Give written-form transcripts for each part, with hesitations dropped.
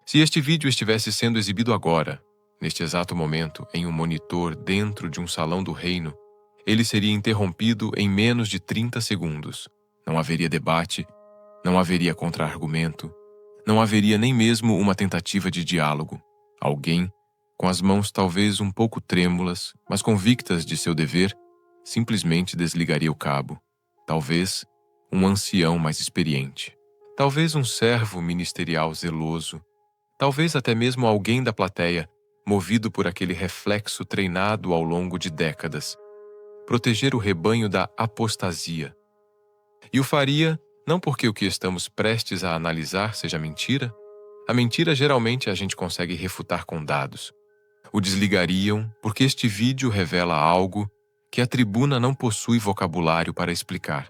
Se este vídeo estivesse sendo exibido agora, neste exato momento, em um monitor dentro de um salão do reino, ele seria interrompido em menos de 30 segundos. Não haveria debate, não haveria contra-argumento, não haveria nem mesmo uma tentativa de diálogo. Alguém, com as mãos talvez um pouco trêmulas, mas convictas de seu dever, simplesmente desligaria o cabo. Talvez um ancião mais experiente. Talvez um servo ministerial zeloso. Talvez até mesmo alguém da plateia, movido por aquele reflexo treinado ao longo de décadas. Proteger o rebanho da apostasia. E o faria não porque o que estamos prestes a analisar seja mentira. A mentira geralmente a gente consegue refutar com dados. O desligariam porque este vídeo revela algo que a tribuna não possui vocabulário para explicar.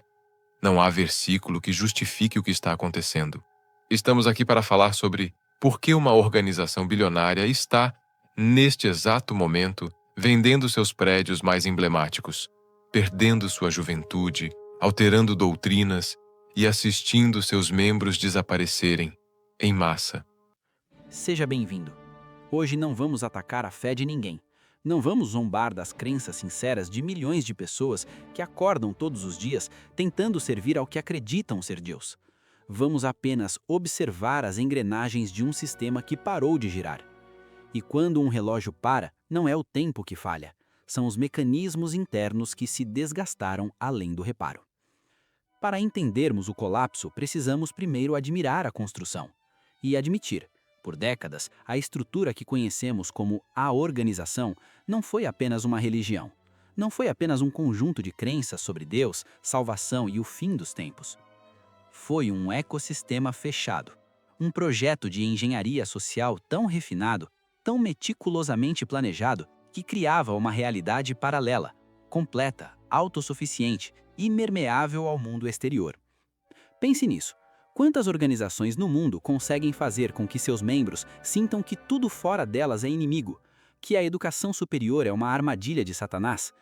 Não há versículo que justifique o que está acontecendo. Estamos aqui para falar sobre por que uma organização bilionária está, neste exato momento, vendendo seus prédios mais emblemáticos, perdendo sua juventude, alterando doutrinas e assistindo seus membros desaparecerem, em massa. Seja bem-vindo. Hoje não vamos atacar a fé de ninguém. Não vamos zombar das crenças sinceras de milhões de pessoas que acordam todos os dias tentando servir ao que acreditam ser Deus. Vamos apenas observar as engrenagens de um sistema que parou de girar. E quando um relógio para, não é o tempo que falha, são os mecanismos internos que se desgastaram além do reparo. Para entendermos o colapso, precisamos primeiro admirar a construção e admitir. Por décadas, a estrutura que conhecemos como a organização não foi apenas uma religião. Não foi apenas um conjunto de crenças sobre Deus, salvação e o fim dos tempos. Foi um ecossistema fechado. Um projeto de engenharia social tão refinado, tão meticulosamente planejado, que criava uma realidade paralela, completa, autossuficiente e impermeável ao mundo exterior. Pense nisso. Quantas organizações no mundo conseguem fazer com que seus membros sintam que tudo fora delas é inimigo, que a educação superior é uma armadilha de Satanás,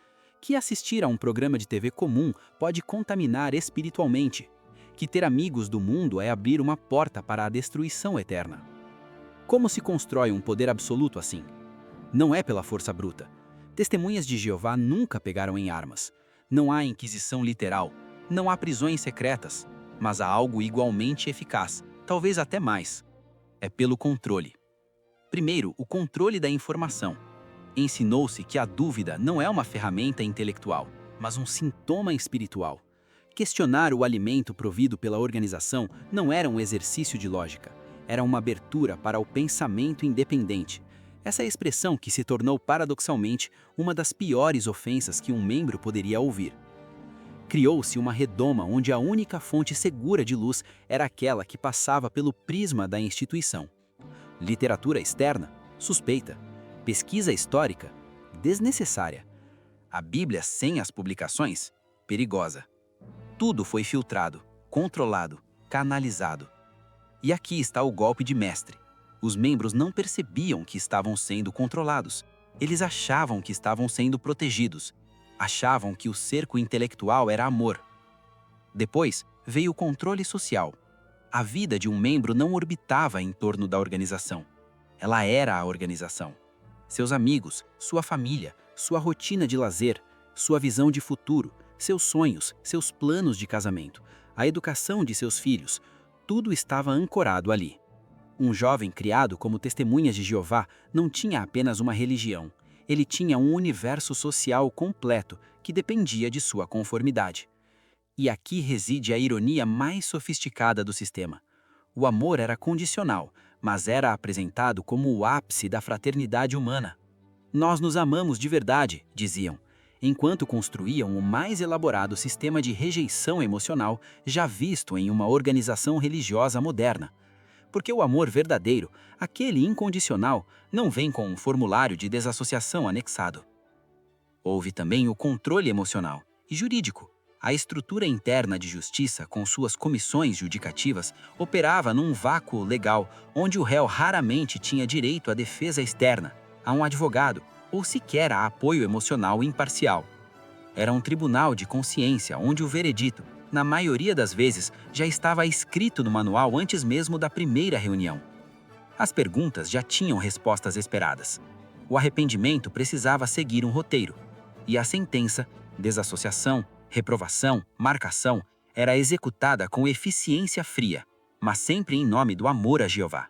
que assistir a um programa de TV comum pode contaminar espiritualmente, que ter amigos do mundo é abrir uma porta para a destruição eterna? Como se constrói um poder absoluto assim? Não é pela força bruta. Testemunhas de Jeová nunca pegaram em armas. Não há inquisição literal, não há prisões secretas. Mas há algo igualmente eficaz, talvez até mais. É pelo controle. Primeiro, o controle da informação. Ensinou-se que a dúvida não é uma ferramenta intelectual, mas um sintoma espiritual. Questionar o alimento provido pela organização não era um exercício de lógica, era uma abertura para o pensamento independente. Essa é a expressão que se tornou paradoxalmente uma das piores ofensas que um membro poderia ouvir. Criou-se uma redoma onde a única fonte segura de luz era aquela que passava pelo prisma da instituição. Literatura externa, suspeita. Pesquisa histórica, desnecessária. A Bíblia sem as publicações, perigosa. Tudo foi filtrado, controlado, canalizado. E aqui está o golpe de mestre. Os membros não percebiam que estavam sendo controlados. Eles achavam que estavam sendo protegidos. Achavam que o cerco intelectual era amor. Depois veio o controle social. A vida de um membro não orbitava em torno da organização. Ela era a organização. Seus amigos, sua família, sua rotina de lazer, sua visão de futuro, seus sonhos, seus planos de casamento, a educação de seus filhos, tudo estava ancorado ali. Um jovem criado como testemunhas de Jeová não tinha apenas uma religião. Ele tinha um universo social completo que dependia de sua conformidade. E aqui reside a ironia mais sofisticada do sistema. O amor era condicional, mas era apresentado como o ápice da fraternidade humana. Nós nos amamos de verdade, diziam, enquanto construíam o mais elaborado sistema de rejeição emocional já visto em uma organização religiosa moderna. Porque o amor verdadeiro, aquele incondicional, não vem com um formulário de desassociação anexado. Houve também o controle emocional e jurídico. A estrutura interna de justiça, com suas comissões judicativas, operava num vácuo legal onde o réu raramente tinha direito à defesa externa, a um advogado ou sequer a apoio emocional imparcial. Era um tribunal de consciência onde o veredito, na maioria das vezes, já estava escrito no manual antes mesmo da primeira reunião. As perguntas já tinham respostas esperadas. O arrependimento precisava seguir um roteiro. E a sentença, desassociação, reprovação, marcação, era executada com eficiência fria, mas sempre em nome do amor a Jeová.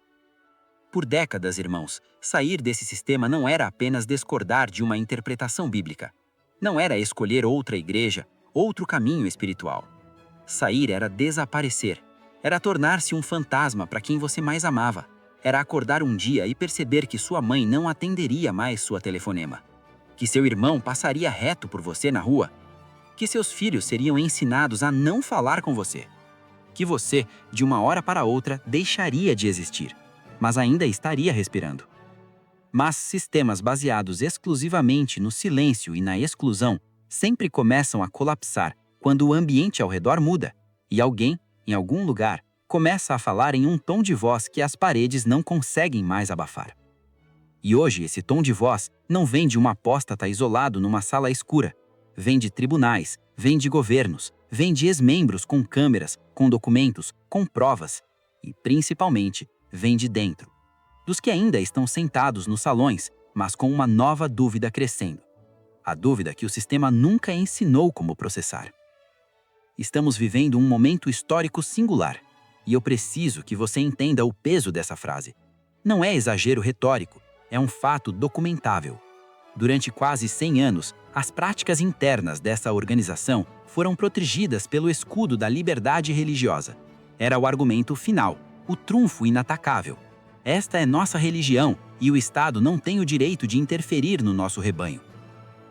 Por décadas, irmãos, sair desse sistema não era apenas discordar de uma interpretação bíblica. Não era escolher outra igreja, outro caminho espiritual. Sair era desaparecer. Era tornar-se um fantasma para quem você mais amava. Era acordar um dia e perceber que sua mãe não atenderia mais sua telefonema. Que seu irmão passaria reto por você na rua. Que seus filhos seriam ensinados a não falar com você. Que você, de uma hora para outra, deixaria de existir, mas ainda estaria respirando. Mas sistemas baseados exclusivamente no silêncio e na exclusão sempre começam a colapsar quando o ambiente ao redor muda e alguém, em algum lugar, começa a falar em um tom de voz que as paredes não conseguem mais abafar. E hoje esse tom de voz não vem de um apóstata isolado numa sala escura. Vem de tribunais, vem de governos, vem de ex-membros com câmeras, com documentos, com provas e, principalmente, vem de dentro. Dos que ainda estão sentados nos salões, mas com uma nova dúvida crescendo. A dúvida que o sistema nunca ensinou como processar. Estamos vivendo um momento histórico singular, e eu preciso que você entenda o peso dessa frase. Não é exagero retórico, é um fato documentável. Durante quase 100 anos, as práticas internas dessa organização foram protegidas pelo escudo da liberdade religiosa. Era o argumento final, o trunfo inatacável. Esta é nossa religião e o Estado não tem o direito de interferir no nosso rebanho.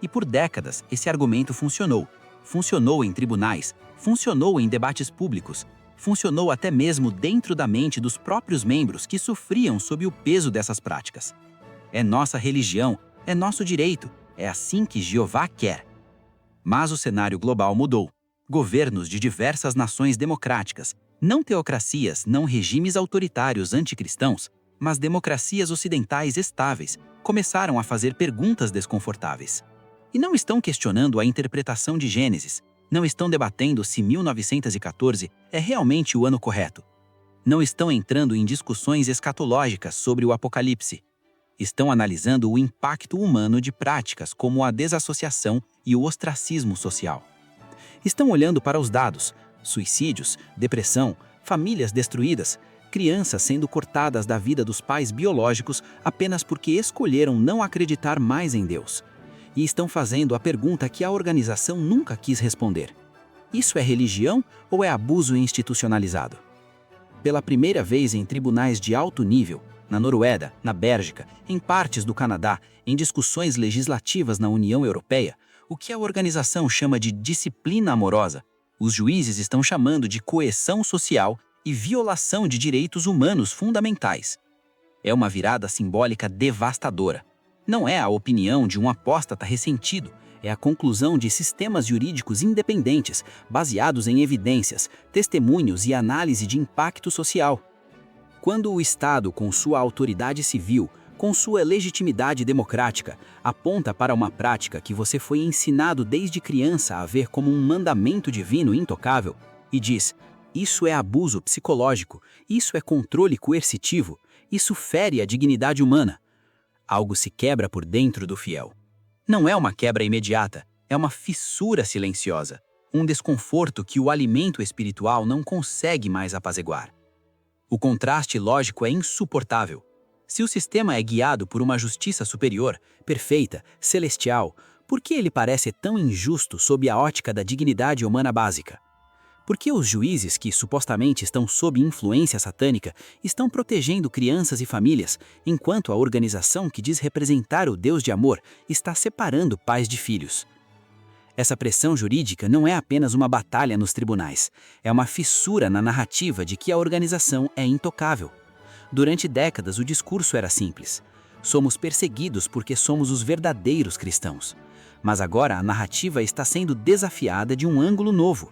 E por décadas, esse argumento funcionou. Funcionou em tribunais, funcionou em debates públicos, funcionou até mesmo dentro da mente dos próprios membros que sofriam sob o peso dessas práticas. É nossa religião, é nosso direito, é assim que Jeová quer. Mas o cenário global mudou. Governos de diversas nações democráticas, não teocracias, não regimes autoritários anticristãos, mas democracias ocidentais estáveis, começaram a fazer perguntas desconfortáveis. E não estão questionando a interpretação de Gênesis, não estão debatendo se 1914 é realmente o ano correto. Não estão entrando em discussões escatológicas sobre o Apocalipse. Estão analisando o impacto humano de práticas como a desassociação e o ostracismo social. Estão olhando para os dados: suicídios, depressão, famílias destruídas, crianças sendo cortadas da vida dos pais biológicos apenas porque escolheram não acreditar mais em Deus. E estão fazendo a pergunta que a organização nunca quis responder: isso é religião ou é abuso institucionalizado? Pela primeira vez em tribunais de alto nível, na Noruega, na Bélgica, em partes do Canadá, em discussões legislativas na União Europeia, o que a organização chama de disciplina amorosa, os juízes estão chamando de coerção social e violação de direitos humanos fundamentais. É uma virada simbólica devastadora. Não é a opinião de um apóstata ressentido, é a conclusão de sistemas jurídicos independentes, baseados em evidências, testemunhos e análise de impacto social. Quando o Estado, com sua autoridade civil, com sua legitimidade democrática, aponta para uma prática que você foi ensinado desde criança a ver como um mandamento divino intocável, e diz: isso é abuso psicológico, isso é controle coercitivo, isso fere a dignidade humana, algo se quebra por dentro do fiel. Não é uma quebra imediata, é uma fissura silenciosa, um desconforto que o alimento espiritual não consegue mais apaziguar. O contraste lógico é insuportável. Se o sistema é guiado por uma justiça superior, perfeita, celestial, por que ele parece tão injusto sob a ótica da dignidade humana básica? Por que os juízes que supostamente estão sob influência satânica estão protegendo crianças e famílias, enquanto a organização que diz representar o Deus de amor está separando pais de filhos? Essa pressão jurídica não é apenas uma batalha nos tribunais, é uma fissura na narrativa de que a organização é intocável. Durante décadas, o discurso era simples: somos perseguidos porque somos os verdadeiros cristãos. Mas agora a narrativa está sendo desafiada de um ângulo novo.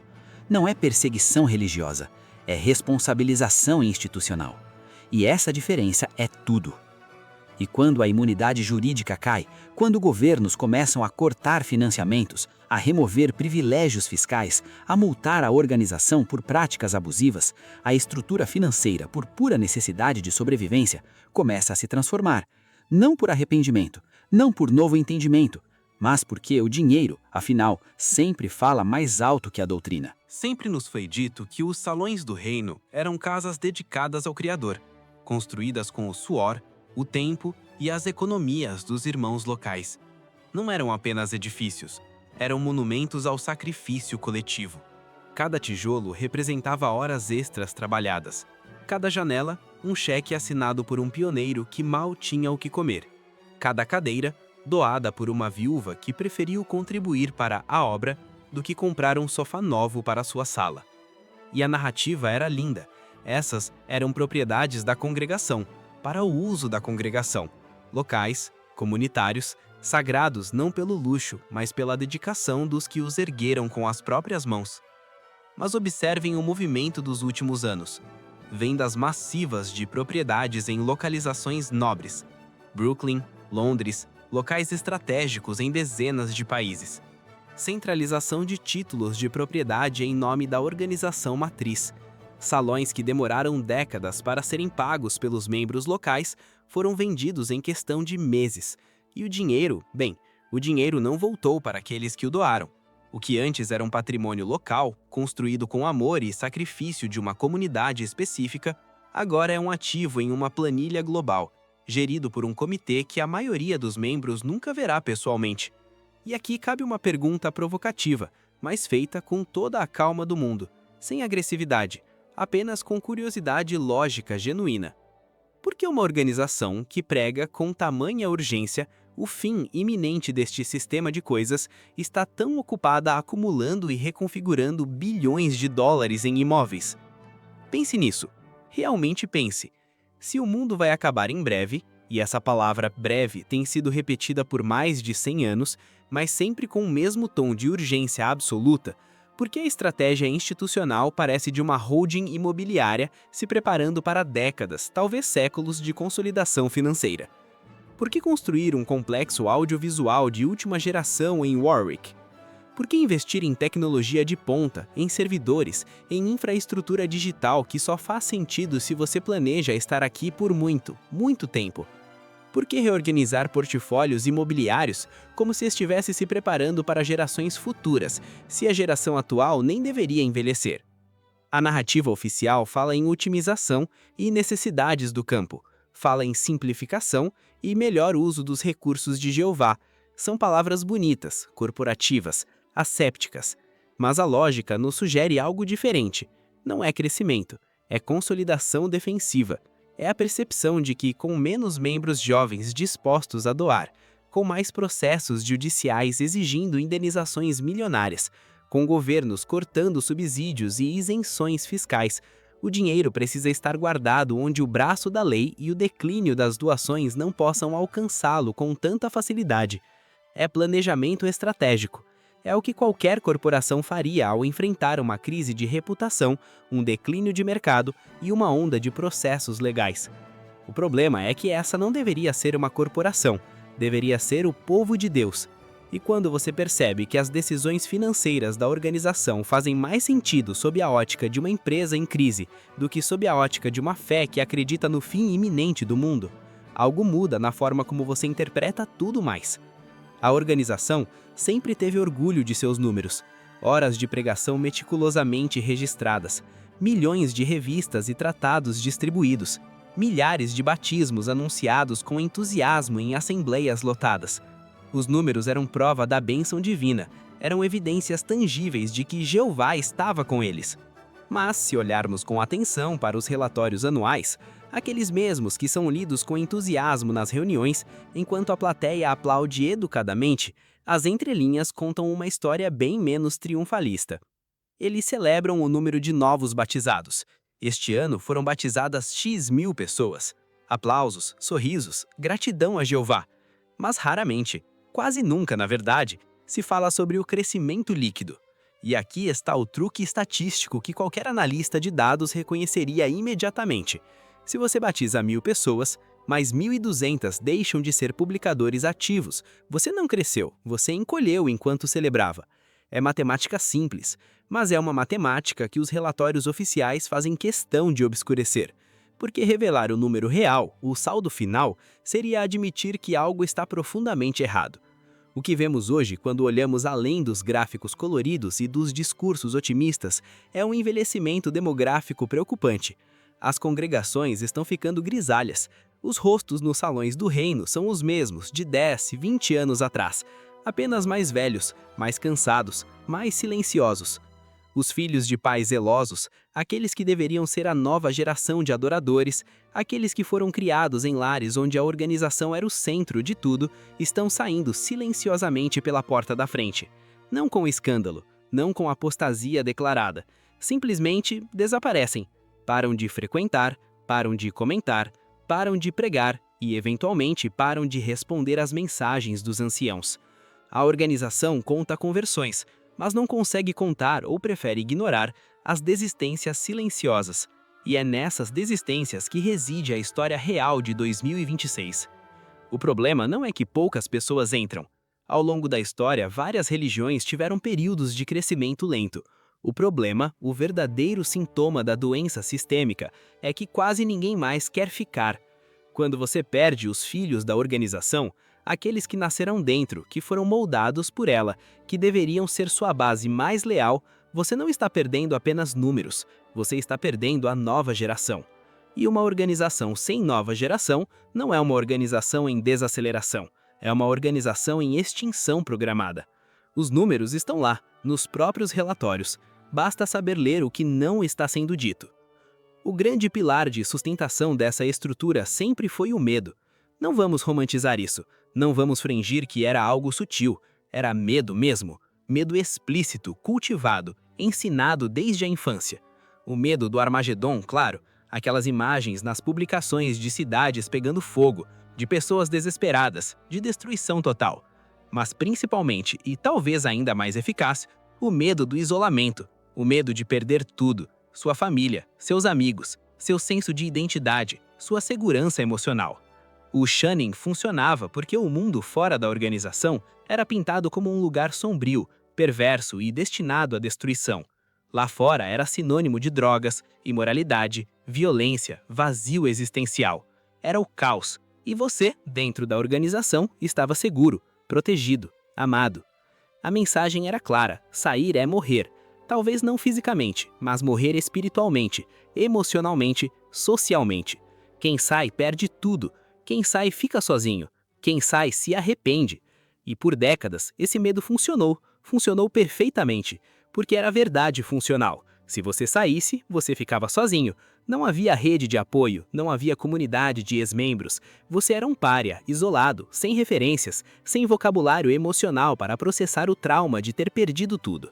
Não é perseguição religiosa, é responsabilização institucional. E essa diferença é tudo. E quando a imunidade jurídica cai, quando governos começam a cortar financiamentos, a remover privilégios fiscais, a multar a organização por práticas abusivas, a estrutura financeira, por pura necessidade de sobrevivência, começa a se transformar. Não por arrependimento, não por novo entendimento, mas porque o dinheiro, afinal, sempre fala mais alto que a doutrina. Sempre nos foi dito que os salões do reino eram casas dedicadas ao Criador, construídas com o suor, o tempo e as economias dos irmãos locais. Não eram apenas edifícios, eram monumentos ao sacrifício coletivo. Cada tijolo representava horas extras trabalhadas. Cada janela, um cheque assinado por um pioneiro que mal tinha o que comer. Cada cadeira, doada por uma viúva que preferiu contribuir para a obra do que comprar um sofá novo para sua sala. E a narrativa era linda. Essas eram propriedades da congregação, para o uso da congregação. Locais, comunitários, sagrados não pelo luxo, mas pela dedicação dos que os ergueram com as próprias mãos. Mas observem o movimento dos últimos anos. Vendas massivas de propriedades em localizações nobres. Brooklyn, Londres, locais estratégicos em dezenas de países. Centralização de títulos de propriedade em nome da organização matriz. Salões que demoraram décadas para serem pagos pelos membros locais foram vendidos em questão de meses. E o dinheiro, o dinheiro não voltou para aqueles que o doaram. O que antes era um patrimônio local, construído com amor e sacrifício de uma comunidade específica, agora é um ativo em uma planilha global, gerido por um comitê que a maioria dos membros nunca verá pessoalmente. E aqui cabe uma pergunta provocativa, mas feita com toda a calma do mundo, sem agressividade, apenas com curiosidade lógica genuína. Por que uma organização que prega com tamanha urgência o fim iminente deste sistema de coisas está tão ocupada acumulando e reconfigurando bilhões de dólares em imóveis? Pense nisso. Realmente pense. Se o mundo vai acabar em breve, e essa palavra breve tem sido repetida por mais de 100 anos, mas sempre com o mesmo tom de urgência absoluta, por que a estratégia institucional parece de uma holding imobiliária se preparando para décadas, talvez séculos, de consolidação financeira? Por que construir um complexo audiovisual de última geração em Warwick? Por que investir em tecnologia de ponta, em servidores, em infraestrutura digital que só faz sentido se você planeja estar aqui por muito, muito tempo? Por que reorganizar portfólios imobiliários como se estivesse se preparando para gerações futuras, se a geração atual nem deveria envelhecer? A narrativa oficial fala em otimização e necessidades do campo, fala em simplificação e melhor uso dos recursos de Jeová. São palavras bonitas, corporativas, assépticas, mas a lógica nos sugere algo diferente. Não é crescimento, é consolidação defensiva. É a percepção de que, com menos membros jovens dispostos a doar, com mais processos judiciais exigindo indenizações milionárias, com governos cortando subsídios e isenções fiscais, o dinheiro precisa estar guardado onde o braço da lei e o declínio das doações não possam alcançá-lo com tanta facilidade. É planejamento estratégico. É o que qualquer corporação faria ao enfrentar uma crise de reputação, um declínio de mercado e uma onda de processos legais. O problema é que essa não deveria ser uma corporação, deveria ser o povo de Deus. E quando você percebe que as decisões financeiras da organização fazem mais sentido sob a ótica de uma empresa em crise do que sob a ótica de uma fé que acredita no fim iminente do mundo, algo muda na forma como você interpreta tudo mais. A organização sempre teve orgulho de seus números, horas de pregação meticulosamente registradas, milhões de revistas e tratados distribuídos, milhares de batismos anunciados com entusiasmo em assembleias lotadas. Os números eram prova da bênção divina, eram evidências tangíveis de que Jeová estava com eles. Mas, se olharmos com atenção para os relatórios anuais, aqueles mesmos que são lidos com entusiasmo nas reuniões, enquanto a plateia aplaude educadamente, as entrelinhas contam uma história bem menos triunfalista. Eles celebram o número de novos batizados. Este ano foram batizadas X mil pessoas. Aplausos, sorrisos, gratidão a Jeová. Mas raramente, quase nunca na verdade, se fala sobre o crescimento líquido. E aqui está o truque estatístico que qualquer analista de dados reconheceria imediatamente. Se você batiza 1000 pessoas, mas 1.200 deixam de ser publicadores ativos. Você não cresceu, você encolheu enquanto celebrava. É matemática simples, mas é uma matemática que os relatórios oficiais fazem questão de obscurecer. Porque revelar o número real, o saldo final, seria admitir que algo está profundamente errado. O que vemos hoje, quando olhamos além dos gráficos coloridos e dos discursos otimistas, é um envelhecimento demográfico preocupante. As congregações estão ficando grisalhas. Os rostos nos salões do reino são os mesmos de 10, 20 anos atrás, apenas mais velhos, mais cansados, mais silenciosos. Os filhos de pais zelosos, aqueles que deveriam ser a nova geração de adoradores, aqueles que foram criados em lares onde a organização era o centro de tudo, estão saindo silenciosamente pela porta da frente. Não com escândalo, não com apostasia declarada. Simplesmente desaparecem. Param de frequentar, param de comentar, param de pregar e, eventualmente, param de responder às mensagens dos anciãos. A organização conta conversões, mas não consegue contar ou prefere ignorar as desistências silenciosas. E é nessas desistências que reside a história real de 2026. O problema não é que poucas pessoas entram. Ao longo da história, várias religiões tiveram períodos de crescimento lento. O problema, o verdadeiro sintoma da doença sistêmica, é que quase ninguém mais quer ficar. Quando você perde os filhos da organização, aqueles que nasceram dentro, que foram moldados por ela, que deveriam ser sua base mais leal, você não está perdendo apenas números, você está perdendo a nova geração. E uma organização sem nova geração não é uma organização em desaceleração, é uma organização em extinção programada. Os números estão lá, nos próprios relatórios, basta saber ler o que não está sendo dito. O grande pilar de sustentação dessa estrutura sempre foi o medo. Não vamos romantizar isso. Não vamos fingir que era algo sutil, era medo mesmo, medo explícito, cultivado, ensinado desde a infância. O medo do Armagedon, claro, aquelas imagens nas publicações de cidades pegando fogo, de pessoas desesperadas, de destruição total. Mas principalmente, e talvez ainda mais eficaz, o medo do isolamento, o medo de perder tudo, sua família, seus amigos, seu senso de identidade, sua segurança emocional. O shunning funcionava porque o mundo fora da organização era pintado como um lugar sombrio, perverso e destinado à destruição. Lá fora era sinônimo de drogas, imoralidade, violência, vazio existencial. Era o caos. E você, dentro da organização, estava seguro, protegido, amado. A mensagem era clara: sair é morrer. Talvez não fisicamente, mas morrer espiritualmente, emocionalmente, socialmente. Quem sai perde tudo. Quem sai fica sozinho, quem sai se arrepende. E por décadas, esse medo funcionou perfeitamente, porque era verdade funcional. Se você saísse, você ficava sozinho. Não havia rede de apoio, não havia comunidade de ex-membros. Você era um pária, isolado, sem referências, sem vocabulário emocional para processar o trauma de ter perdido tudo.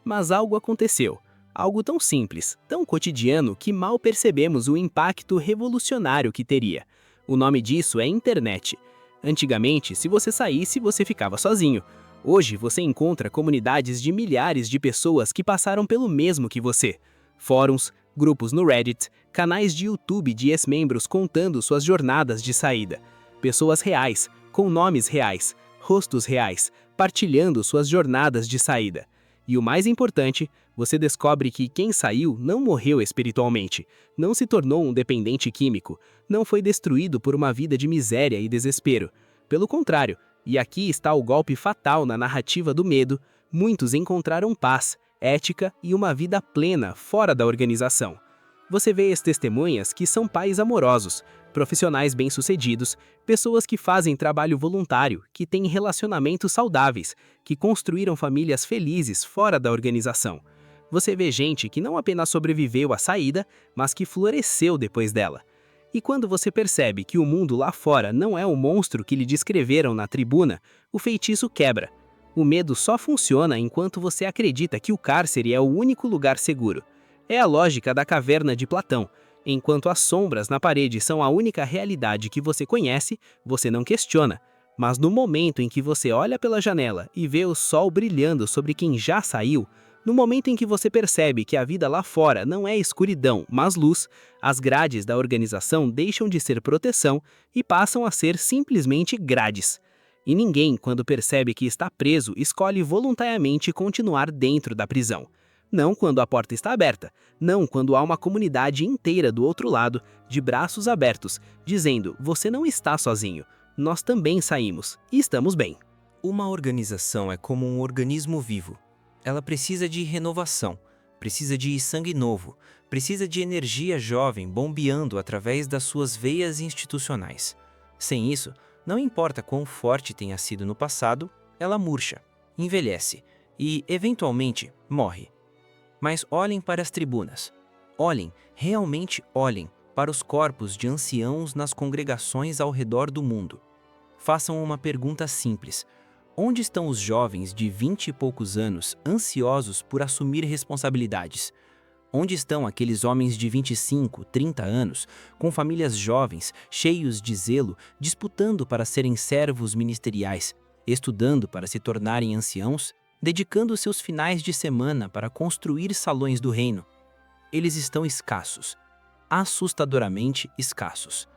Mas algo aconteceu. Algo tão simples, tão cotidiano, que mal percebemos o impacto revolucionário que teria. O nome disso é internet. Antigamente, se você saísse, você ficava sozinho. Hoje, você encontra comunidades de milhares de pessoas que passaram pelo mesmo que você. Fóruns, grupos no Reddit, canais de YouTube de ex-membros contando suas jornadas de saída. Pessoas reais, com nomes reais, rostos reais, partilhando suas jornadas de saída. E o mais importante, você descobre que quem saiu não morreu espiritualmente, não se tornou um dependente químico, não foi destruído por uma vida de miséria e desespero. Pelo contrário, e aqui está o golpe fatal na narrativa do medo, muitos encontraram paz, ética e uma vida plena fora da organização. Você vê as testemunhas que são pais amorosos, profissionais bem-sucedidos, pessoas que fazem trabalho voluntário, que têm relacionamentos saudáveis, que construíram famílias felizes fora da organização. Você vê gente que não apenas sobreviveu à saída, mas que floresceu depois dela. E quando você percebe que o mundo lá fora não é o monstro que lhe descreveram na tribuna, o feitiço quebra. O medo só funciona enquanto você acredita que o cárcere é o único lugar seguro. É a lógica da caverna de Platão. Enquanto as sombras na parede são a única realidade que você conhece, você não questiona. Mas no momento em que você olha pela janela e vê o sol brilhando sobre quem já saiu, No momento em que você percebe que a vida lá fora não é escuridão, mas luz, as grades da organização deixam de ser proteção e passam a ser simplesmente grades. E ninguém, quando percebe que está preso, escolhe voluntariamente continuar dentro da prisão. Não quando a porta está aberta, não quando há uma comunidade inteira do outro lado, de braços abertos, dizendo: você não está sozinho, nós também saímos e estamos bem. Uma organização é como um organismo vivo. Ela precisa de renovação, precisa de sangue novo, precisa de energia jovem bombeando através das suas veias institucionais. Sem isso, não importa quão forte tenha sido no passado, ela murcha, envelhece e, eventualmente, morre. Mas olhem para as tribunas. Olhem, realmente olhem, para os corpos de anciãos nas congregações ao redor do mundo. Façam uma pergunta simples. Onde estão os jovens de 20 e poucos anos ansiosos por assumir responsabilidades? Onde estão aqueles homens de 25, 30 anos, com famílias jovens, cheios de zelo, disputando para serem servos ministeriais, estudando para se tornarem anciãos, dedicando seus finais de semana para construir salões do reino? Eles estão escassos, assustadoramente escassos.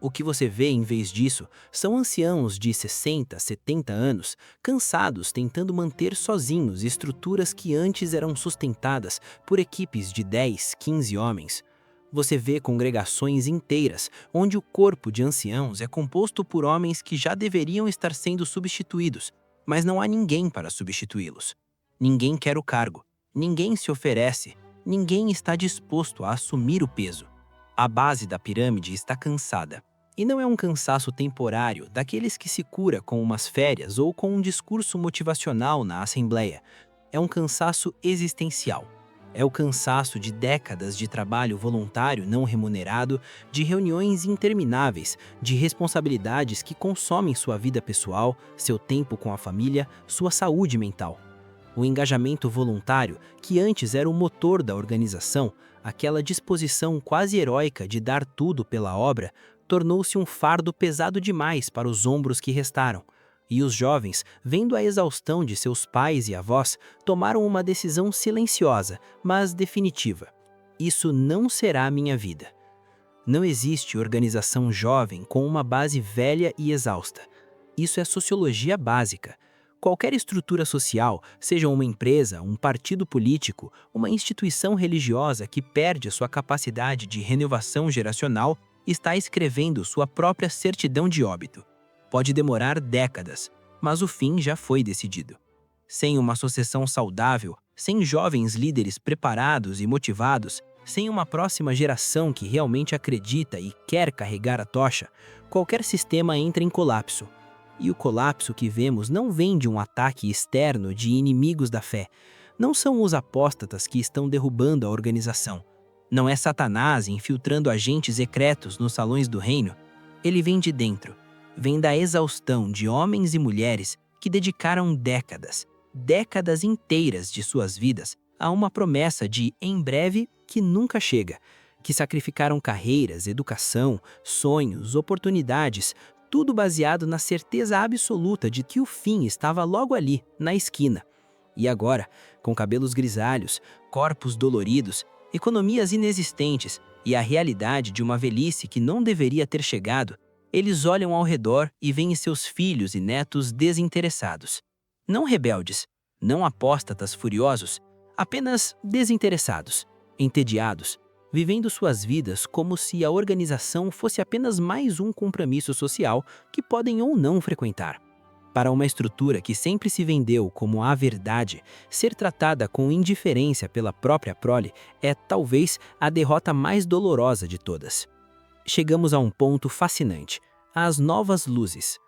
O que você vê em vez disso são anciãos de 60, 70 anos, cansados tentando manter sozinhos estruturas que antes eram sustentadas por equipes de 10, 15 homens. Você vê congregações inteiras onde o corpo de anciãos é composto por homens que já deveriam estar sendo substituídos, mas não há ninguém para substituí-los. Ninguém quer o cargo, ninguém se oferece, ninguém está disposto a assumir o peso. A base da pirâmide está cansada. E não é um cansaço temporário daqueles que se cura com umas férias ou com um discurso motivacional na assembleia. É um cansaço existencial. É o cansaço de décadas de trabalho voluntário não remunerado, de reuniões intermináveis, de responsabilidades que consomem sua vida pessoal, seu tempo com a família, sua saúde mental. O engajamento voluntário, que antes era o motor da organização, aquela disposição quase heróica de dar tudo pela obra, tornou-se um fardo pesado demais para os ombros que restaram. E os jovens, vendo a exaustão de seus pais e avós, tomaram uma decisão silenciosa, mas definitiva. Isso não será minha vida. Não existe organização jovem com uma base velha e exausta. Isso é sociologia básica. Qualquer estrutura social, seja uma empresa, um partido político, uma instituição religiosa que perde a sua capacidade de renovação geracional, está escrevendo sua própria certidão de óbito. Pode demorar décadas, mas o fim já foi decidido. Sem uma sucessão saudável, sem jovens líderes preparados e motivados, sem uma próxima geração que realmente acredita e quer carregar a tocha, qualquer sistema entra em colapso. E o colapso que vemos não vem de um ataque externo de inimigos da fé. Não são os apóstatas que estão derrubando a organização. Não é Satanás infiltrando agentes secretos nos salões do reino. Ele vem de dentro. Vem da exaustão de homens e mulheres que dedicaram décadas, décadas inteiras de suas vidas a uma promessa de em breve que nunca chega, que sacrificaram carreiras, educação, sonhos, oportunidades, tudo baseado na certeza absoluta de que o fim estava logo ali, na esquina. E agora, com cabelos grisalhos, corpos doloridos, economias inexistentes e a realidade de uma velhice que não deveria ter chegado, eles olham ao redor e veem seus filhos e netos desinteressados. Não rebeldes, não apóstatas furiosos, apenas desinteressados, entediados, vivendo suas vidas como se a organização fosse apenas mais um compromisso social que podem ou não frequentar. Para uma estrutura que sempre se vendeu como a verdade, ser tratada com indiferença pela própria prole é, talvez, a derrota mais dolorosa de todas. Chegamos a um ponto fascinante, as novas luzes.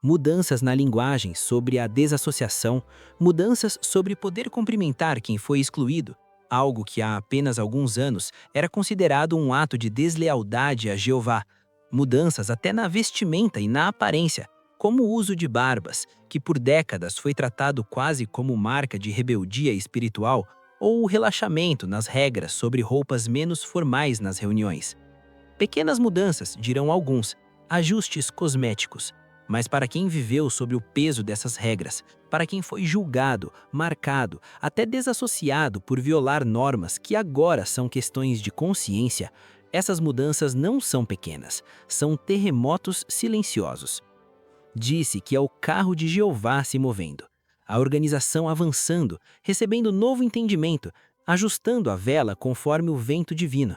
Mudanças na linguagem sobre a desassociação, mudanças sobre poder cumprimentar quem foi excluído, algo que há apenas alguns anos era considerado um ato de deslealdade a Jeová, mudanças até na vestimenta e na aparência, como o uso de barbas, que por décadas foi tratado quase como marca de rebeldia espiritual, ou o relaxamento nas regras sobre roupas menos formais nas reuniões. Pequenas mudanças, dirão alguns, ajustes cosméticos, Mas para quem viveu sob o peso dessas regras, para quem foi julgado, marcado, até desassociado por violar normas que agora são questões de consciência, essas mudanças não são pequenas, são terremotos silenciosos. Disse que é o carro de Jeová se movendo, a organização avançando, recebendo novo entendimento, ajustando a vela conforme o vento divino.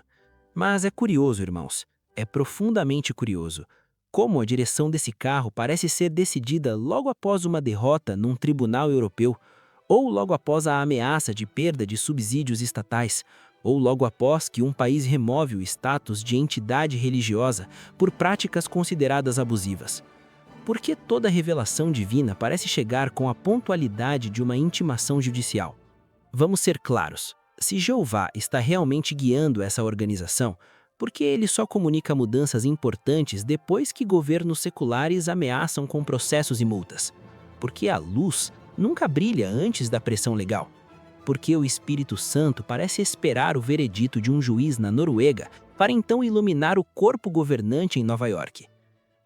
Mas é curioso, irmãos, é profundamente curioso, como a direção desse carro parece ser decidida logo após uma derrota num tribunal europeu, ou logo após a ameaça de perda de subsídios estatais, ou logo após que um país remove o status de entidade religiosa por práticas consideradas abusivas. Por que toda revelação divina parece chegar com a pontualidade de uma intimação judicial? Vamos ser claros, se Jeová está realmente guiando essa organização, por que ele só comunica mudanças importantes depois que governos seculares ameaçam com processos e multas? Porque a luz nunca brilha antes da pressão legal? Porque o Espírito Santo parece esperar o veredito de um juiz na Noruega para então iluminar o corpo governante em Nova York?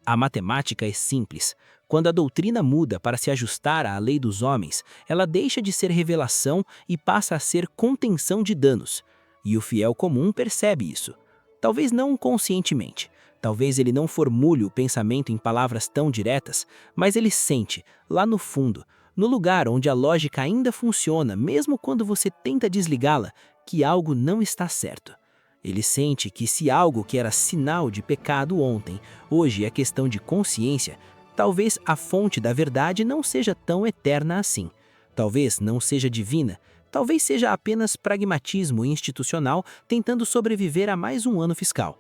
A matemática é simples. Quando a doutrina muda para se ajustar à lei dos homens, ela deixa de ser revelação e passa a ser contenção de danos. E o fiel comum percebe isso. Talvez não conscientemente, talvez ele não formule o pensamento em palavras tão diretas, mas ele sente, lá no fundo, no lugar onde a lógica ainda funciona, mesmo quando você tenta desligá-la, que algo não está certo. Ele sente que se algo que era sinal de pecado ontem, hoje é questão de consciência, talvez a fonte da verdade não seja tão eterna assim. Talvez não seja divina, talvez seja apenas pragmatismo institucional tentando sobreviver a mais um ano fiscal.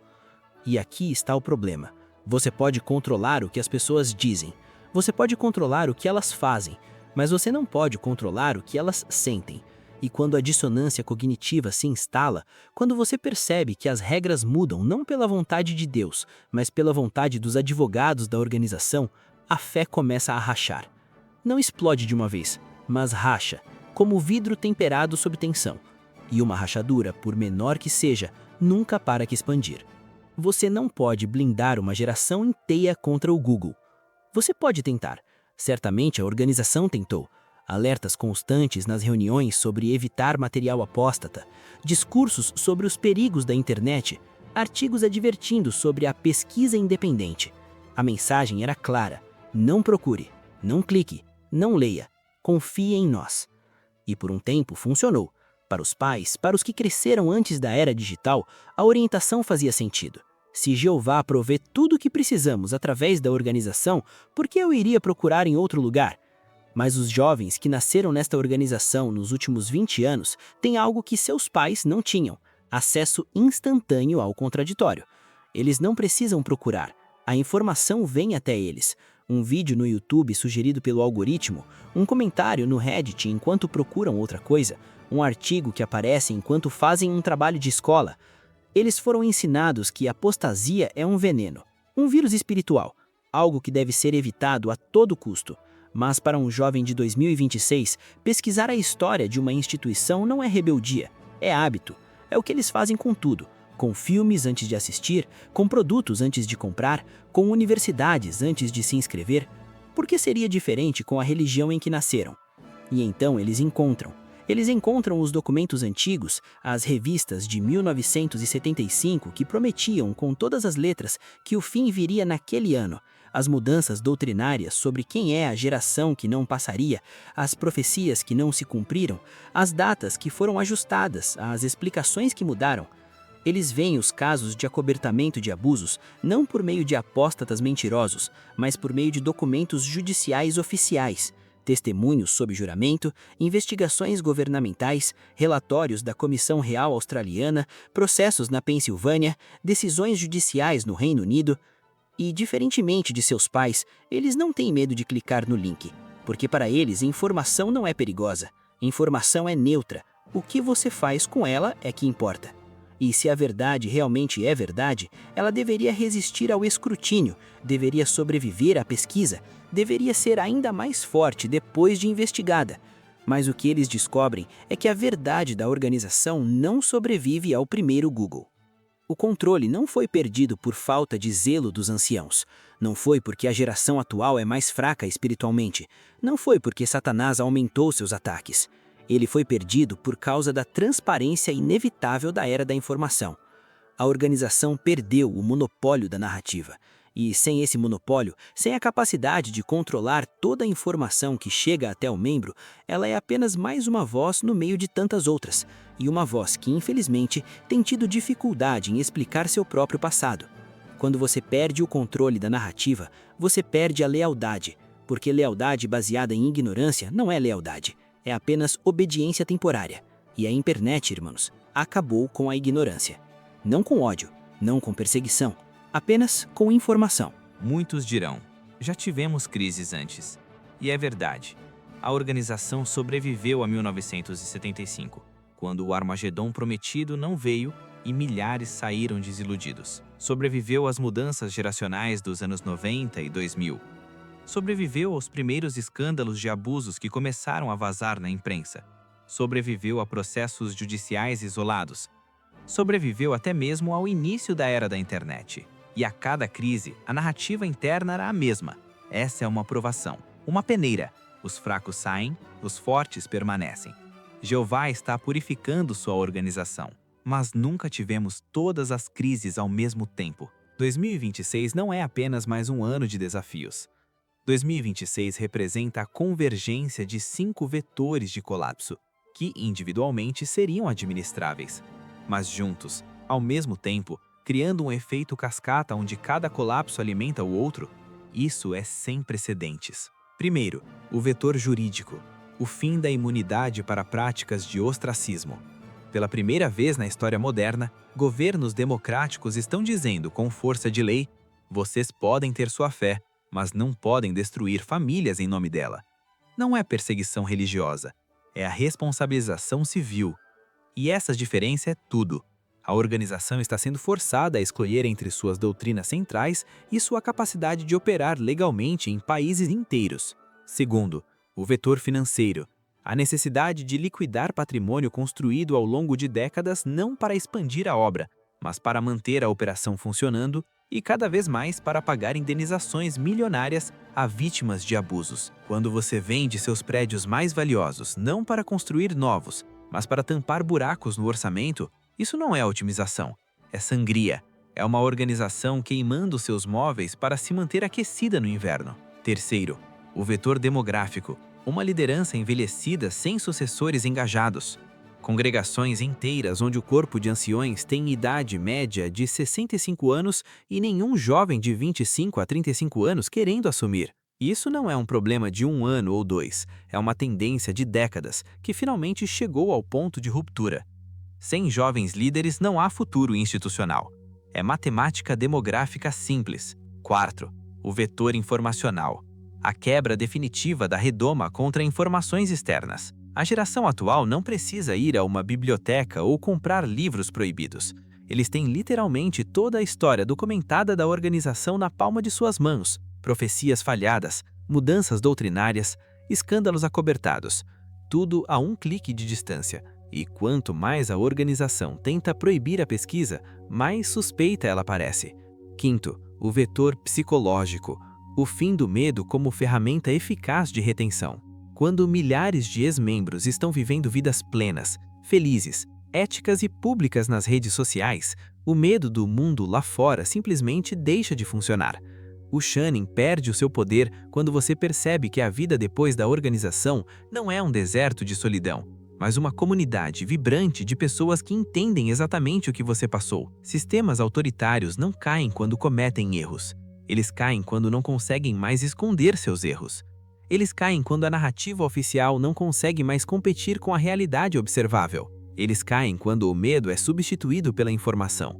E aqui está o problema. Você pode controlar o que as pessoas dizem, você pode controlar o que elas fazem, mas você não pode controlar o que elas sentem. E quando a dissonância cognitiva se instala, quando você percebe que as regras mudam não pela vontade de Deus, mas pela vontade dos advogados da organização, a fé começa a rachar. Não explode de uma vez, mas racha, como vidro temperado sob tensão. E uma rachadura, por menor que seja, nunca para que expandir. Você não pode blindar uma geração inteira contra o Google. Você pode tentar. Certamente a organização tentou. Alertas constantes nas reuniões sobre evitar material apóstata, discursos sobre os perigos da internet, artigos advertindo sobre a pesquisa independente. A mensagem era clara: não procure, não clique, não leia, confie em nós. E por um tempo funcionou. Para os pais, para os que cresceram antes da era digital, a orientação fazia sentido. Se Jeová provê tudo o que precisamos através da organização, por que eu iria procurar em outro lugar? Mas os jovens que nasceram nesta organização nos últimos 20 anos têm algo que seus pais não tinham: acesso instantâneo ao contraditório. Eles não precisam procurar, a informação vem até eles. Um vídeo no YouTube sugerido pelo algoritmo, um comentário no Reddit enquanto procuram outra coisa, um artigo que aparece enquanto fazem um trabalho de escola. Eles foram ensinados que a apostasia é um veneno, um vírus espiritual, algo que deve ser evitado a todo custo. Mas para um jovem de 2026, pesquisar a história de uma instituição não é rebeldia, é hábito. É o que eles fazem com tudo, com filmes antes de assistir, com produtos antes de comprar, com universidades antes de se inscrever. Por que seria diferente com a religião em que nasceram? E então eles encontram os documentos antigos, as revistas de 1975 que prometiam com todas as letras que o fim viria naquele ano, as mudanças doutrinárias sobre quem é a geração que não passaria, as profecias que não se cumpriram, as datas que foram ajustadas, as explicações que mudaram. Eles veem os casos de acobertamento de abusos não por meio de apóstatas mentirosos, mas por meio de documentos judiciais oficiais, testemunhos sob juramento, investigações governamentais, relatórios da Comissão Real Australiana, processos na Pensilvânia, decisões judiciais no Reino Unido. E, diferentemente de seus pais, eles não têm medo de clicar no link, porque para eles informação não é perigosa, informação é neutra, o que você faz com ela é que importa. E se a verdade realmente é verdade, ela deveria resistir ao escrutínio, deveria sobreviver à pesquisa, deveria ser ainda mais forte depois de investigada. Mas o que eles descobrem é que a verdade da organização não sobrevive ao primeiro Google. O controle não foi perdido por falta de zelo dos anciãos. Não foi porque a geração atual é mais fraca espiritualmente. Não foi porque Satanás aumentou seus ataques. Ele foi perdido por causa da transparência inevitável da era da informação. A organização perdeu o monopólio da narrativa. E sem esse monopólio, sem a capacidade de controlar toda a informação que chega até o membro, ela é apenas mais uma voz no meio de tantas outras, e uma voz que, infelizmente, tem tido dificuldade em explicar seu próprio passado. Quando você perde o controle da narrativa, você perde a lealdade, porque lealdade baseada em ignorância não é lealdade, é apenas obediência temporária. E a internet, irmãos, acabou com a ignorância. Não com ódio, não com perseguição, apenas com informação. Muitos dirão, já tivemos crises antes. E é verdade. A organização sobreviveu a 1975, quando o Armagedon prometido não veio e milhares saíram desiludidos. Sobreviveu às mudanças geracionais dos anos 90 e 2000. Sobreviveu aos primeiros escândalos de abusos que começaram a vazar na imprensa. Sobreviveu a processos judiciais isolados. Sobreviveu até mesmo ao início da era da internet. E a cada crise, a narrativa interna era a mesma. Essa é uma provação, uma peneira. Os fracos saem, os fortes permanecem. Jeová está purificando sua organização. Mas nunca tivemos todas as crises ao mesmo tempo. 2026 não é apenas mais um ano de desafios. 2026 representa a convergência de 5 vetores de colapso, que individualmente seriam administráveis. Mas juntos, ao mesmo tempo, criando um efeito cascata onde cada colapso alimenta o outro, isso é sem precedentes. Primeiro, o vetor jurídico, o fim da imunidade para práticas de ostracismo. Pela primeira vez na história moderna, governos democráticos estão dizendo com força de lei: vocês podem ter sua fé, mas não podem destruir famílias em nome dela. Não é perseguição religiosa, é a responsabilização civil. E essa diferença é tudo. A organização está sendo forçada a escolher entre suas doutrinas centrais e sua capacidade de operar legalmente em países inteiros. Segundo, o vetor financeiro. A necessidade de liquidar patrimônio construído ao longo de décadas não para expandir a obra, mas para manter a operação funcionando e cada vez mais para pagar indenizações milionárias a vítimas de abusos. Quando você vende seus prédios mais valiosos não para construir novos, mas para tampar buracos no orçamento, isso não é otimização, é sangria. É uma organização queimando seus móveis para se manter aquecida no inverno. Terceiro, o vetor demográfico. Uma liderança envelhecida sem sucessores engajados. Congregações inteiras onde o corpo de anciões tem idade média de 65 anos e nenhum jovem de 25 a 35 anos querendo assumir. Isso não é um problema de 1 ano ou 2, é uma tendência de décadas que finalmente chegou ao ponto de ruptura. Sem jovens líderes não há futuro institucional. É matemática demográfica simples. Quarto, o vetor informacional. A quebra definitiva da redoma contra informações externas. A geração atual não precisa ir a uma biblioteca ou comprar livros proibidos. Eles têm literalmente toda a história documentada da organização na palma de suas mãos. Profecias falhadas, mudanças doutrinárias, escândalos acobertados. Tudo a um clique de distância. E quanto mais a organização tenta proibir a pesquisa, mais suspeita ela parece. Quinto, o vetor psicológico. O fim do medo como ferramenta eficaz de retenção. Quando milhares de ex-membros estão vivendo vidas plenas, felizes, éticas e públicas nas redes sociais, o medo do mundo lá fora simplesmente deixa de funcionar. O Shannon perde o seu poder quando você percebe que a vida depois da organização não é um deserto de solidão, mas uma comunidade vibrante de pessoas que entendem exatamente o que você passou. Sistemas autoritários não caem quando cometem erros. Eles caem quando não conseguem mais esconder seus erros. Eles caem quando a narrativa oficial não consegue mais competir com a realidade observável. Eles caem quando o medo é substituído pela informação.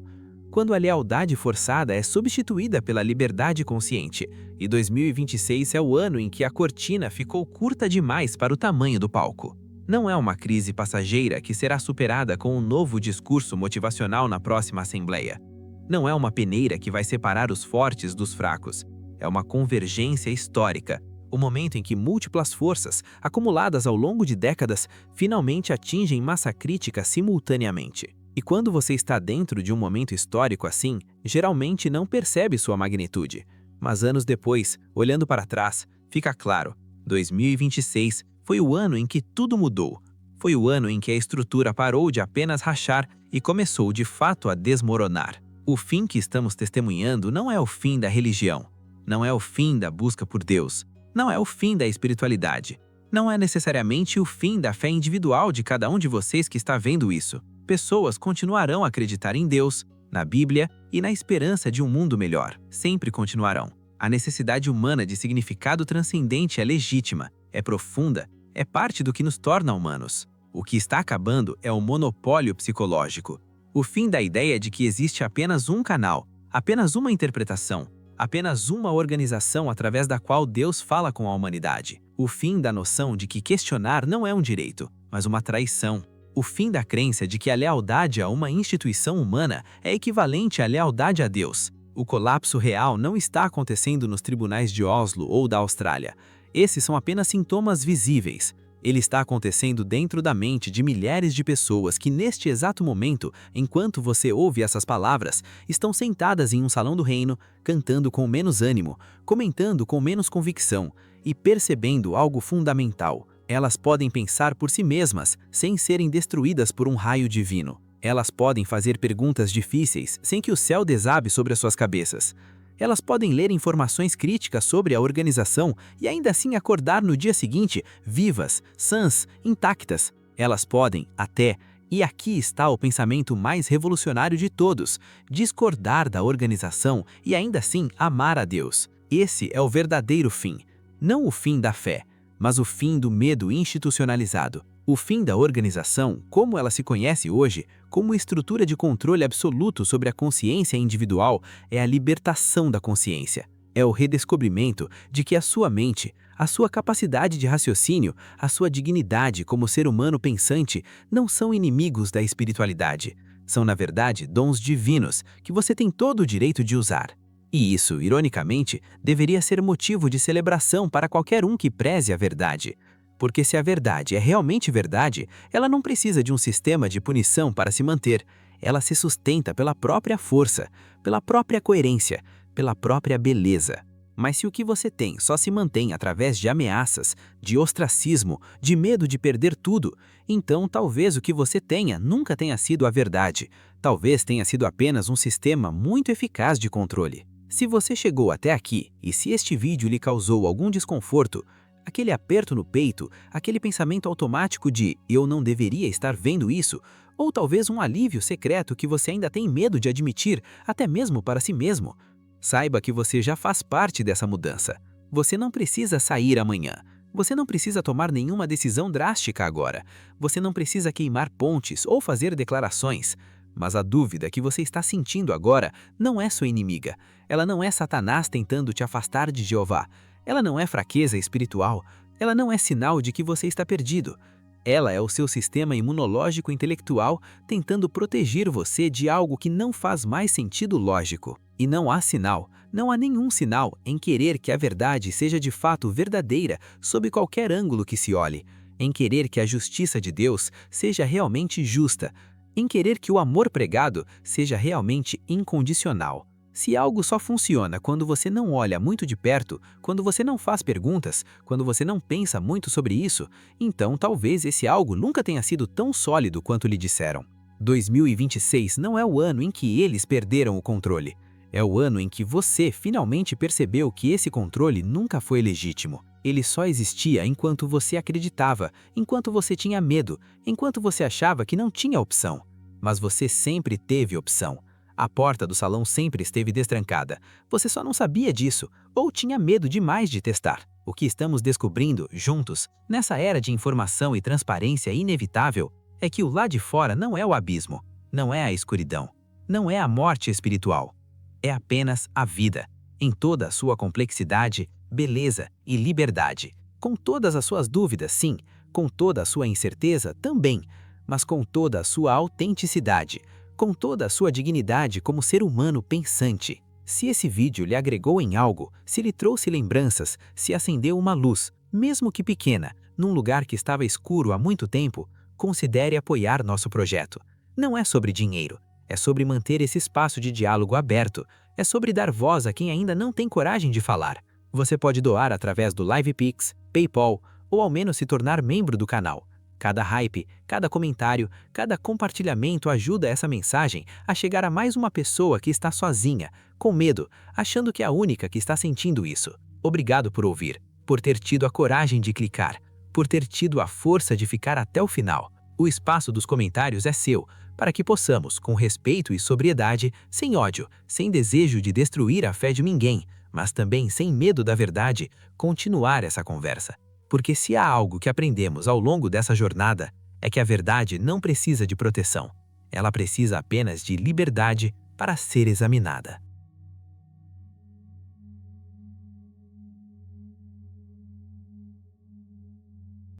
Quando a lealdade forçada é substituída pela liberdade consciente. E 2026 é o ano em que a cortina ficou curta demais para o tamanho do palco. Não é uma crise passageira que será superada com um novo discurso motivacional na próxima Assembleia. Não é uma peneira que vai separar os fortes dos fracos. É uma convergência histórica, o momento em que múltiplas forças, acumuladas ao longo de décadas, finalmente atingem massa crítica simultaneamente. E quando você está dentro de um momento histórico assim, geralmente não percebe sua magnitude. Mas anos depois, olhando para trás, fica claro: 2026 foi o ano em que tudo mudou. Foi o ano em que a estrutura parou de apenas rachar e começou de fato a desmoronar. O fim que estamos testemunhando não é o fim da religião, não é o fim da busca por Deus, não é o fim da espiritualidade, não é necessariamente o fim da fé individual de cada um de vocês que está vendo isso. Pessoas continuarão a acreditar em Deus, na Bíblia e na esperança de um mundo melhor. Sempre continuarão. A necessidade humana de significado transcendente é legítima, é profunda, é parte do que nos torna humanos. O que está acabando é o monopólio psicológico. O fim da ideia de que existe apenas um canal, apenas uma interpretação, apenas uma organização através da qual Deus fala com a humanidade. O fim da noção de que questionar não é um direito, mas uma traição. O fim da crença de que a lealdade a uma instituição humana é equivalente à lealdade a Deus. O colapso real não está acontecendo nos tribunais de Oslo ou da Austrália. Esses são apenas sintomas visíveis. Ele está acontecendo dentro da mente de milhares de pessoas que, neste exato momento, enquanto você ouve essas palavras, estão sentadas em um salão do reino, cantando com menos ânimo, comentando com menos convicção e percebendo algo fundamental. Elas podem pensar por si mesmas, sem serem destruídas por um raio divino. Elas podem fazer perguntas difíceis, sem que o céu desabe sobre as suas cabeças. Elas podem ler informações críticas sobre a organização e ainda assim acordar no dia seguinte, vivas, sãs, intactas. Elas podem, até, e aqui está o pensamento mais revolucionário de todos, discordar da organização e ainda assim amar a Deus. Esse é o verdadeiro fim. Não o fim da fé, mas o fim do medo institucionalizado. O fim da organização, como ela se conhece hoje, como estrutura de controle absoluto sobre a consciência individual, é a libertação da consciência. É o redescobrimento de que a sua mente, a sua capacidade de raciocínio, a sua dignidade como ser humano pensante não são inimigos da espiritualidade. São, na verdade, dons divinos que você tem todo o direito de usar. E isso, ironicamente, deveria ser motivo de celebração para qualquer um que preze a verdade. Porque se a verdade é realmente verdade, ela não precisa de um sistema de punição para se manter. Ela se sustenta pela própria força, pela própria coerência, pela própria beleza. Mas se o que você tem só se mantém através de ameaças, de ostracismo, de medo de perder tudo, então talvez o que você tenha nunca tenha sido a verdade. Talvez tenha sido apenas um sistema muito eficaz de controle. Se você chegou até aqui e se este vídeo lhe causou algum desconforto, aquele aperto no peito, aquele pensamento automático de "eu não deveria estar vendo isso", ou talvez um alívio secreto que você ainda tem medo de admitir, até mesmo para si mesmo, saiba que você já faz parte dessa mudança. Você não precisa sair amanhã. Você não precisa tomar nenhuma decisão drástica agora. Você não precisa queimar pontes ou fazer declarações. Mas a dúvida que você está sentindo agora não é sua inimiga. Ela não é Satanás tentando te afastar de Jeová. Ela não é fraqueza espiritual. Ela não é sinal de que você está perdido. Ela é o seu sistema imunológico intelectual tentando proteger você de algo que não faz mais sentido lógico. E não há sinal, não há nenhum sinal em querer que a verdade seja de fato verdadeira sob qualquer ângulo que se olhe, em querer que a justiça de Deus seja realmente justa, em querer que o amor pregado seja realmente incondicional. Se algo só funciona quando você não olha muito de perto, quando você não faz perguntas, quando você não pensa muito sobre isso, então talvez esse algo nunca tenha sido tão sólido quanto lhe disseram. 2026 não é o ano em que eles perderam o controle. É o ano em que você finalmente percebeu que esse controle nunca foi legítimo. Ele só existia enquanto você acreditava, enquanto você tinha medo, enquanto você achava que não tinha opção. Mas você sempre teve opção. A porta do salão sempre esteve destrancada. Você só não sabia disso, ou tinha medo demais de testar. O que estamos descobrindo, juntos, nessa era de informação e transparência inevitável, é que o lá de fora não é o abismo, não é a escuridão, não é a morte espiritual. É apenas a vida, em toda a sua complexidade, beleza e liberdade. Com todas as suas dúvidas, sim, com toda a sua incerteza, também, mas com toda a sua autenticidade, com toda a sua dignidade como ser humano pensante. Se esse vídeo lhe agregou em algo, se lhe trouxe lembranças, se acendeu uma luz, mesmo que pequena, num lugar que estava escuro há muito tempo, considere apoiar nosso projeto. Não é sobre dinheiro, é sobre manter esse espaço de diálogo aberto, é sobre dar voz a quem ainda não tem coragem de falar. Você pode doar através do LivePix, PayPal ou ao menos se tornar membro do canal. Cada hype, cada comentário, cada compartilhamento ajuda essa mensagem a chegar a mais uma pessoa que está sozinha, com medo, achando que é a única que está sentindo isso. Obrigado por ouvir, por ter tido a coragem de clicar, por ter tido a força de ficar até o final. O espaço dos comentários é seu, para que possamos, com respeito e sobriedade, sem ódio, sem desejo de destruir a fé de ninguém, mas também sem medo da verdade, continuar essa conversa. Porque se há algo que aprendemos ao longo dessa jornada, é que a verdade não precisa de proteção. Ela precisa apenas de liberdade para ser examinada.